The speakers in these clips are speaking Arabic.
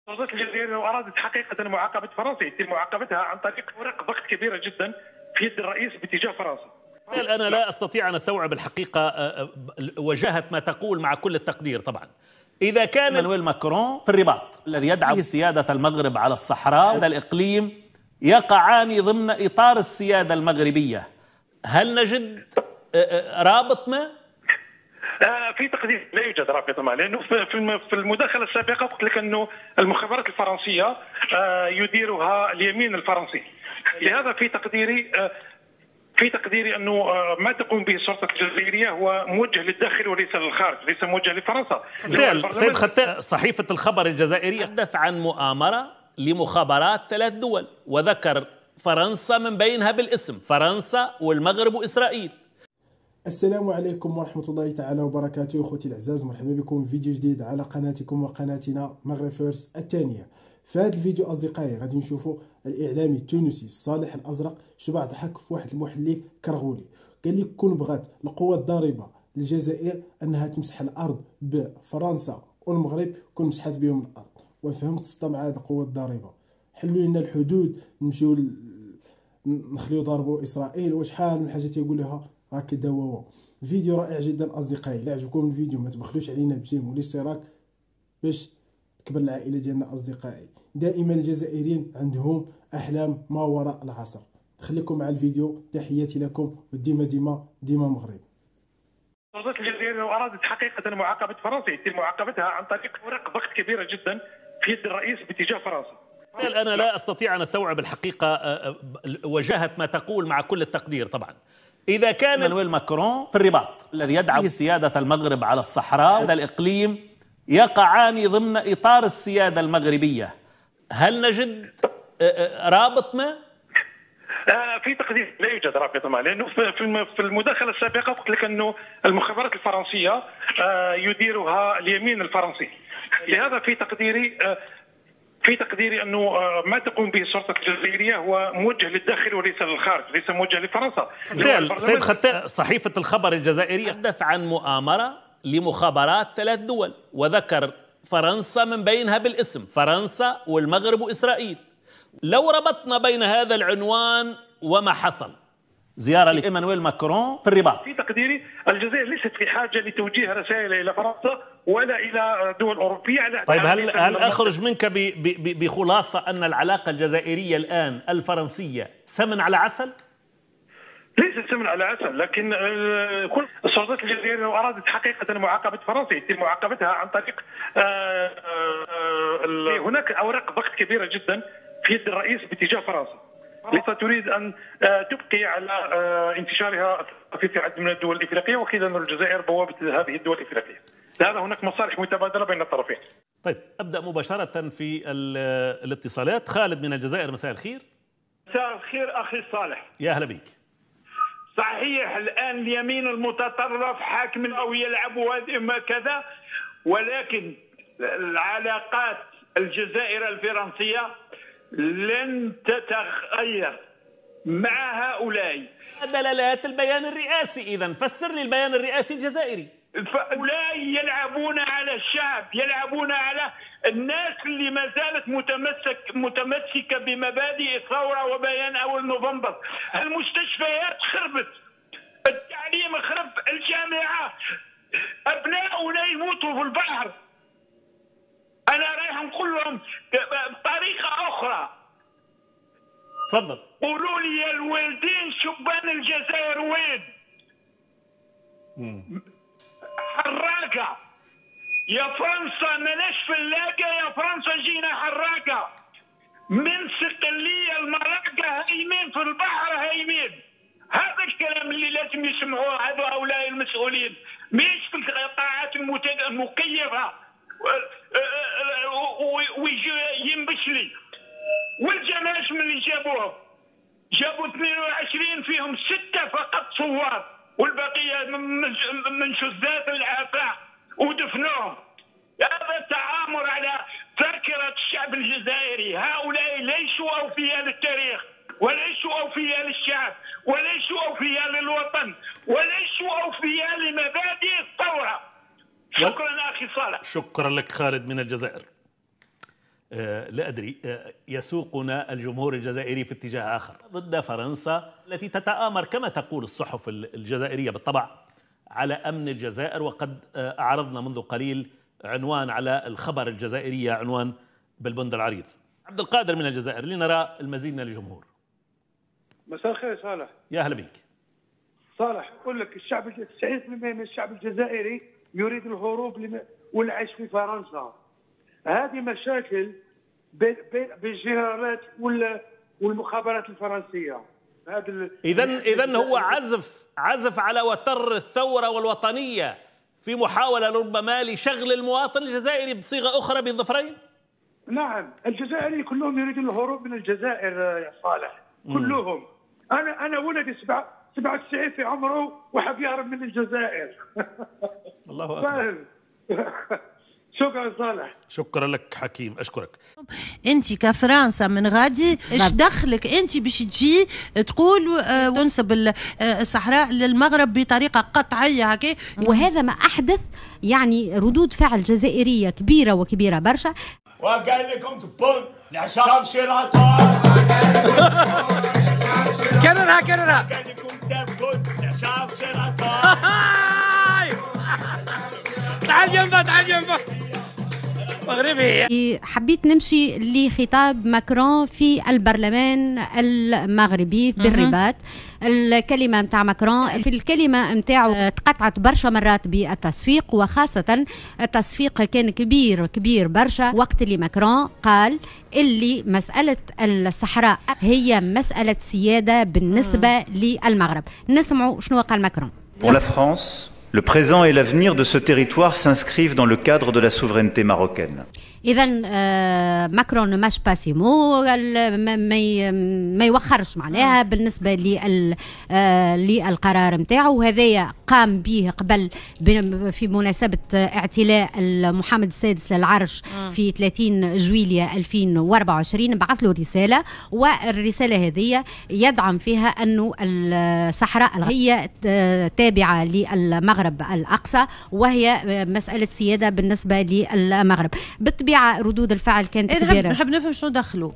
سلطات الجزائر لو ارادت حقيقه معاقبه فرنسا يتم معاقبتها عن طريق اوراق ضغط كبيره جدا في يد الرئيس باتجاه فرنسا. أنا لا أستطيع أن أستوعب الحقيقة وجاهة ما تقول مع كل التقدير طبعا. إذا كان مانويل ماكرون في الرباط الذي يدعم سيادة المغرب على الصحراء هذا الإقليم يقعان ضمن إطار السيادة المغربية، هل نجد رابط ما؟ في تقدير لا يوجد رابط ما، لانه في المداخله السابقه قلت لك انه المخابرات الفرنسيه يديرها اليمين الفرنسي. لهذا في تقديري انه ما تقوم به السلطه الجزائريه هو موجه للداخل وليس للخارج، ليس موجه لفرنسا. سيد ختان، صحيفه الخبر الجزائريه تحدث عن مؤامره لمخابرات 3 دول وذكر فرنسا من بينها بالاسم، فرنسا والمغرب واسرائيل. السلام عليكم ورحمة الله تعالى وبركاته. اخوتي الاعزاء، مرحبا بكم في فيديو جديد على قناتكم وقناتنا مغرب فيرست الثانية. في هذا الفيديو اصدقائي غادي نشوفوا الاعلامي التونسي صالح الازرق شبع ضحك في واحد المحلل كرغولي، قال لك كون بغات القوى الضاربة للجزائر انها تمسح الارض بفرنسا والمغرب كون مسحات بهم الارض. ونفهم تصطى مع هذه القوى الضاربة، حلوا لنا الحدود نمشيو نخليو ضربوا اسرائيل. وشحال من حاجه تيقول لها هكذا. هو فيديو رائع جدا اصدقائي. لا عجبكم الفيديو ما تبخلوش علينا بجيم والاشتراك باش تكبر العائله ديالنا اصدقائي. دائما الجزائريين عندهم احلام ما وراء العصر. خليكم مع الفيديو، تحياتي لكم وديما مغرب. سلطات الجزائر لو ارادت حقيقه معاقبه فرنسا يتم معاقبتها عن طريق اوراق ضغط كبيره جدا في يد الرئيس باتجاه فرنسا. أنا لا أستطيع أن أستوعب الحقيقة وجاهة ما تقول مع كل التقدير طبعا. إذا كان مانويل ماكرون في الرباط الذي يدعم سيادة المغرب على الصحراء هذا الإقليم يقعان ضمن إطار السيادة المغربية، هل نجد رابط ما؟ في تقدير لا يوجد رابط ما، لانه في المداخله السابقه قلت لك انه المخابرات الفرنسيه يديرها اليمين الفرنسي. لهذا في تقديري انه ما تقوم به السلطه الجزائريه هو موجه للداخل وليس للخارج، ليس موجه لفرنسا. سيد ختان، صحيفه الخبر الجزائريه تحدث عن مؤامره لمخابرات 3 دول وذكر فرنسا من بينها بالاسم، فرنسا والمغرب واسرائيل. لو ربطنا بين هذا العنوان وما حصل، زيارة لإيمانويل ماكرون في الرباط، في تقديري الجزائر ليست في حاجة لتوجيه رسائل إلى فرنسا ولا إلى دول أوروبية. طيب هل أخرج منك بخلاصة أن العلاقة الجزائرية الآن الفرنسية سمن على عسل؟ ليست سمن على عسل، لكن كل السلطات الجزائرية لو أرادت حقيقة معاقبة فرنسا يتم معاقبتها عن طريق هناك أوراق ضغط كبيرة جدا في يد الرئيس باتجاه فرنسا. فرنسا تريد أن تبقي على انتشارها في عدد من الدول الإفريقية، وكذا أن الجزائر بوابة هذه الدول الإفريقية. لهذا هناك مصالح متبادلة بين الطرفين. طيب أبدأ مباشرة في الاتصالات. خالد من الجزائر، مساء الخير. مساء الخير أخي صالح. يا أهلا بك. صحيح الآن اليمين المتطرف حاكم أو يلعب كذا، ولكن العلاقات الجزائر الفرنسية لن تتغير مع هؤلاء. دلالات البيان الرئاسي، إذن فسر لي البيان الرئاسي الجزائري. فهؤلاء يلعبون على الشعب، يلعبون على الناس اللي ما زالت متمسكة بمبادئ الثورة وبيان أول نوفمبر. المستشفيات خربت، التعليم خرب، الجامعة أبناؤنا يموتوا في البحر. أنا رايح نقول لهم بطريقة أخرى. تفضل. قولوا لي الوالدين شبان الجزائر وين؟ حراقة يا فرنسا، ماناش فلاقة يا فرنسا، جينا حراقة من صقلية المراقة، هايمين في البحر هايمين. هذا الكلام اللي لازم يسمعوه هؤلاء المسؤولين، مش في القاعات المكيفة ويجي ينبش لي. والجماعة من اللي جابوا 22 فيهم 6 فقط صوار، والبقية من شذات العفاء ودفنوهم. هذا تآمر على ذاكرة الشعب الجزائري. هؤلاء ليسوا أوفياء للتاريخ، وليسوا أوفياء للشعب، وليسوا أوفياء للوطن، وليسوا أوفياء لمبادئ الثورة. شكرا أخي صالح. شكرا لك خالد من الجزائر. لا أدري يسوقنا الجمهور الجزائري في اتجاه آخر ضد فرنسا التي تتآمر كما تقول الصحف الجزائرية بالطبع على أمن الجزائر. وقد أعرضنا منذ قليل عنوان على الخبر الجزائرية، عنوان بالبند العريض. عبد القادر من الجزائر لنرى المزيد من الجمهور. مساء الخير صالح. يا أهلا بك صالح. أقول لك الشعب 90% من الشعب الجزائري يريد الهروب والعيش في فرنسا. هذه مشاكل بين الجنرالات والمخابرات الفرنسيه. إذن هو عزف على وتر الثوره والوطنيه في محاوله ربما لشغل المواطن الجزائري بصيغه اخرى بالظفرين. نعم، الجزائري كلهم يريدون الهروب من الجزائر يا صالح، كلهم. انا ولدي 97 في عمره وحب يهرب من الجزائر. الله اكبر. شكرا صالح. شكرا لك حكيم، اشكرك. انت كفرنسا من غادي ايش دخلك انت باش تجي تقول تنسب الصحراء للمغرب بطريقه قطعيه هكا؟ وهذا ما احدث يعني ردود فعل جزائريه كبيره وكبيره برشا. وقال لكم تبون نعشاب شراطه كررها قال لكم تبون نعشاب شراطه. تعال جنبه مغربي. حبيت نمشي لخطاب ماكرون في البرلمان المغربي بالرباط. الكلمة متاع ماكرون، في الكلمة متاعه تقطعت برشا مرات بالتصفيق، وخاصة التصفيق كان كبير برشا وقت اللي ماكرون قال اللي مسألة الصحراء هي مسألة سيادة بالنسبة للمغرب. نسمعوا شنو قال ماكرون. Pour la France, le présent et l'avenir de ce territoire s'inscrivent dans le cadre de la souveraineté marocaine. إذا ماكرون ماش باسيمو، ما يوخرش معناها بالنسبة للقرار متاعه. وهذايا قام به قبل في مناسبة اعتلاء محمد السادس للعرش في 30 جويلية 2024. بعث له رسالة، والرسالة هذه يدعم فيها أنه الصحراء هي تابعة للمغرب الأقصى، وهي مسألة سيادة بالنسبة للمغرب. بالطبيعة ردود الفعل كانت كبيرة. نحب نفهم شنو دخلوا.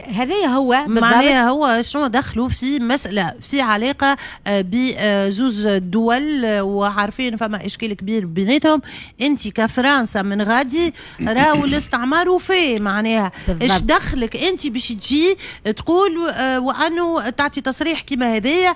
هذايا هو معناها هو شنو دخلوا في مسألة في علاقة بزوز دول، وعارفين فما إشكال كبير بيناتهم. أنت كفرنسا من غادي راهو الاستعمار وفيه معناها إيش دخلك أنت باش تجي تقول وأنه تعطي تصريح كما هذايا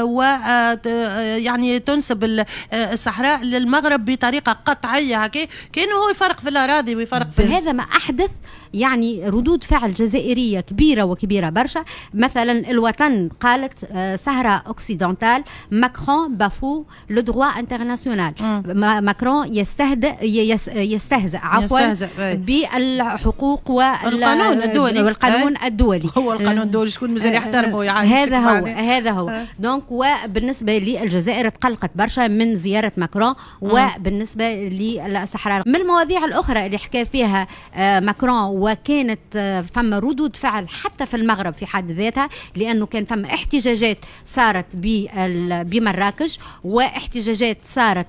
ويعني تنسب الصحراء للمغرب بطريقة قطعية هكا، كأنه هو يفرق في الأراضي ويفرق في هذا ما أحدث يعني ردود فعل جزائرية كبيرة وكبيرة برشا. مثلا الوطن قالت صحراء أوكسيدونتال ماكرون بافو لو دروا انترناسيونال. ماكرون يستهزئ بالحقوق والقانون الدولي. هو القانون الدولي شكون مازال يحترمه يعني. هذا هو دونك. وبالنسبة للجزائر تقلقت برشا من زيارة ماكرون. وبالنسبة للصحراء من المواضيع الأخرى اللي حكى فيها ماكرون، وكانت فما ردود فعل حتى في المغرب في حد ذاتها، لأنه كان فما احتجاجات صارت بمراكش واحتجاجات صارت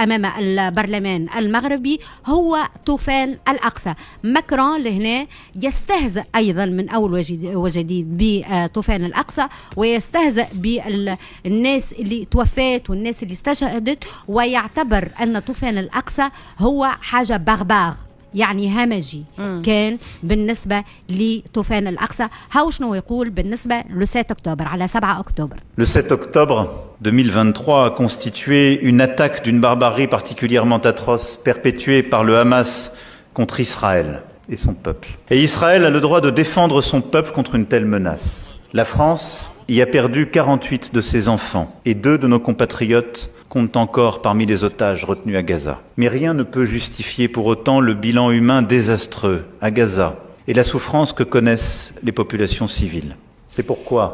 أمام البرلمان المغربي، هو طوفان الأقصى. ماكرون لهنا يستهزئ أيضا من أول وجديد بطوفان الأقصى، ويستهزئ بالناس اللي توفات والناس اللي استشهدت، ويعتبر أن طوفان الأقصى هو حاجة بغباغ يعني همجي كان بالنسبة لطوفان الأقصى. هاو شنو يقول بالنسبة ل 7 أكتوبر على 7 أكتوبر. Le 7 octobre 2023 a constitué une attaque d'une barbarie particulièrement atroce perpétuée par le Hamas contre Israël et son peuple. Et Israël a le droit de défendre son peuple contre une telle menace. La France y a perdu 48 de ses enfants et 2 de nos compatriotes comptent encore parmi les otages retenus à Gaza. Mais rien ne peut justifier pour autant le bilan humain désastreux à Gaza et la souffrance que connaissent les populations civiles. C'est pourquoi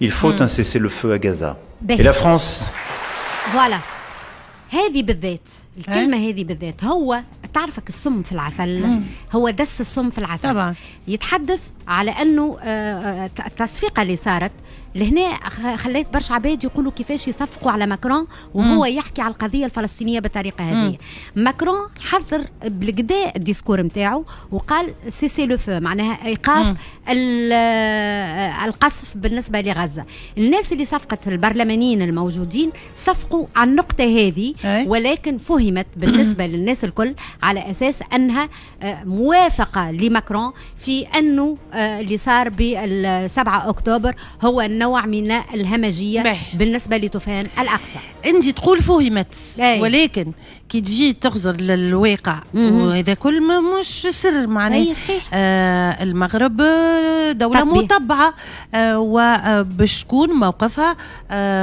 il faut un cessez-le-feu à Gaza. Et la France... Voilà. هذه بالذات الكلمة هذه بالذات هو تعرفك السم في العسل هو دس السم في العسل طبعا. يتحدث على أنه التصفيقة اللي صارت لهنا خليت برشا عباد يقولوا كيفاش يصفقوا على ماكرون وهو يحكي على القضية الفلسطينية بالطريقة هذه. ماكرون حضر بالقدا الديسكور متاعه وقال سيسي لو فو، معناها إيقاف القصف بالنسبة لغزة. الناس اللي صفقت البرلمانيين الموجودين صفقوا على النقطة هذه، ولكن فهمت بالنسبة للناس الكل على أساس أنها موافقة لماكرون في أنه اللي صار ب7 أكتوبر هو نوع من الهمجية بالنسبة لطوفان الأقصى. انت تقول فهمت، ولكن كي تجي تغزر للواقع وهذا كل مش سر معناه. المغرب دولة مطبعة وباش تكون موقفها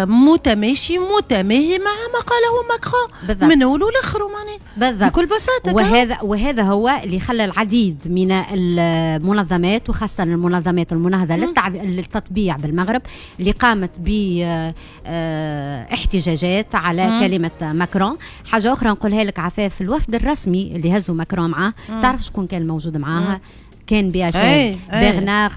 متماشي متماهي مع ما قاله ماكرون من أوله لآخره معناه بكل بساطة. وهذا هو اللي خلى العديد من المنظمات وخاصة المنظمات المناهضة للتطبيع بالمغرب اللي قامت باحتجاجات على كلمة ماكرون. حاجة أخرى نقولها لك عفاف، الوفد الرسمي اللي هزوا ماكرون معاه تعرف شكون كان موجود معاها؟ كان بأشياء برنار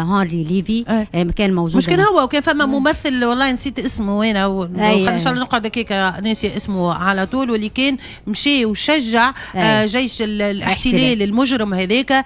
هنري ليفي كان موجود. مش كان هو وكان فما ممثل والله نسيت اسمه وين، خلينا نقعد هكاك ناسي اسمه على طول، واللي كان مشي وشجع جيش الاحتلال المجرم هذاك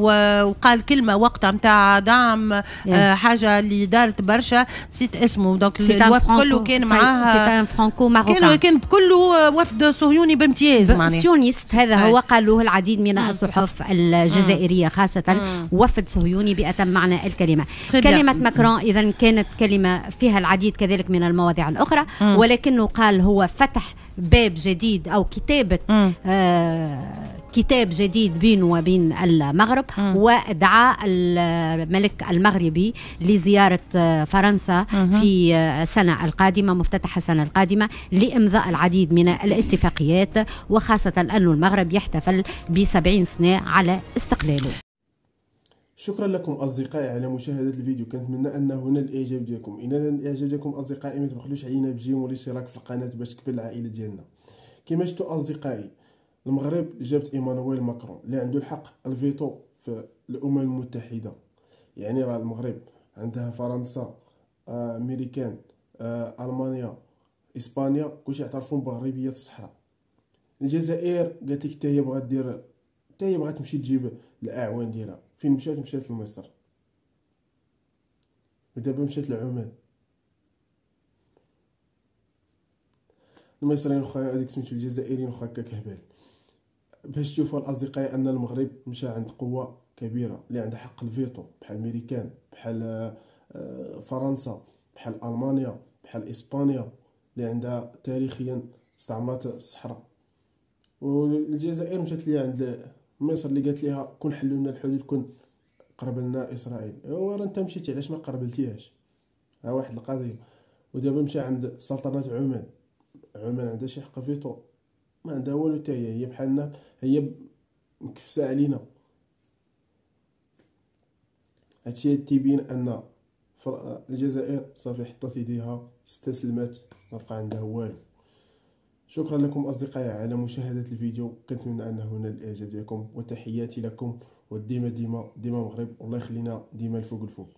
وقال كلمه وقتها نتاع دعم حاجه اللي دارت برشا، نسيت اسمه. دونك الوفد كله كان معاه فرانكو ماروكان، كان كله وفد صهيوني بامتياز معناه سيونيست. هذا هو قالوه العديد من الصحف الجزائريه خاصة وفد صهيوني بأتم معنى الكلمة. كلمة ماكرون إذن كانت كلمة فيها العديد كذلك من المواضيع الأخرى، ولكنه قال هو فتح باب جديد أو كتابة كتاب جديد بينه وبين المغرب، ودعا الملك المغربي لزيارة فرنسا في السنة القادمة، مفتتح السنة القادمة، لإمضاء العديد من الاتفاقيات، وخاصة أن المغرب يحتفل ب70 سنة على استقلاله. شكرا لكم أصدقائي على مشاهدة الفيديو، كنتمنى أن هنا الإعجاب ديالكم. إن الإعجاب ديالكم أصدقائي ما تبخلوش علينا بجيم والاشتراك في القناة باش تكبر العائلة ديالنا. كما شفتوا أصدقائي، المغرب جابت إيمانويل ماكرون اللي عنده الحق الفيتو في الأمم المتحدة. يعني راه المغرب عندها فرنسا، أمريكان، ألمانيا، إسبانيا، كلشي يعترفون بمغربية الصحراء. الجزائر قالت لك حتى هي بغات دير، حتى هي بغات تمشي تجيب الأعوان ديالها. فين مشات لمصر، ودابا مشات لعمان. المصريين واخا هذيك سميتو الجزائريين واخا هكا كهبال. باش تشوفوا الاصدقاء ان المغرب مشى عند قوه كبيره اللي عندها حق الفيتو، بحال الامريكان، بحال فرنسا، بحال المانيا، بحال اسبانيا اللي عندها تاريخيا استعمرت الصحراء. والجزائر مشات ليها عند مصر اللي قالت ليها كون حلوا لنا الحدود، كون قرب لنا اسرائيل. راه انت مشيتي علاش ما قربلتيهاش؟ ها واحد القضيه. ودابا مشى عند سلطنه عمان. عمان عندها شي حق فيتو؟ ما عندها والو حتى هي بحالنا، هي مكفسه علينا. هادشي تيبين ان الجزائر صافي حطت يديها، استسلمت، ما بقى عندها والو. شكرا لكم أصدقائي على مشاهدة الفيديو، كنتمنى أن هنا الإعجاب ديالكم، وتحياتي لكم، وديما ديما ديما مغرب، والله يخلينا ديما الفوق الفوق.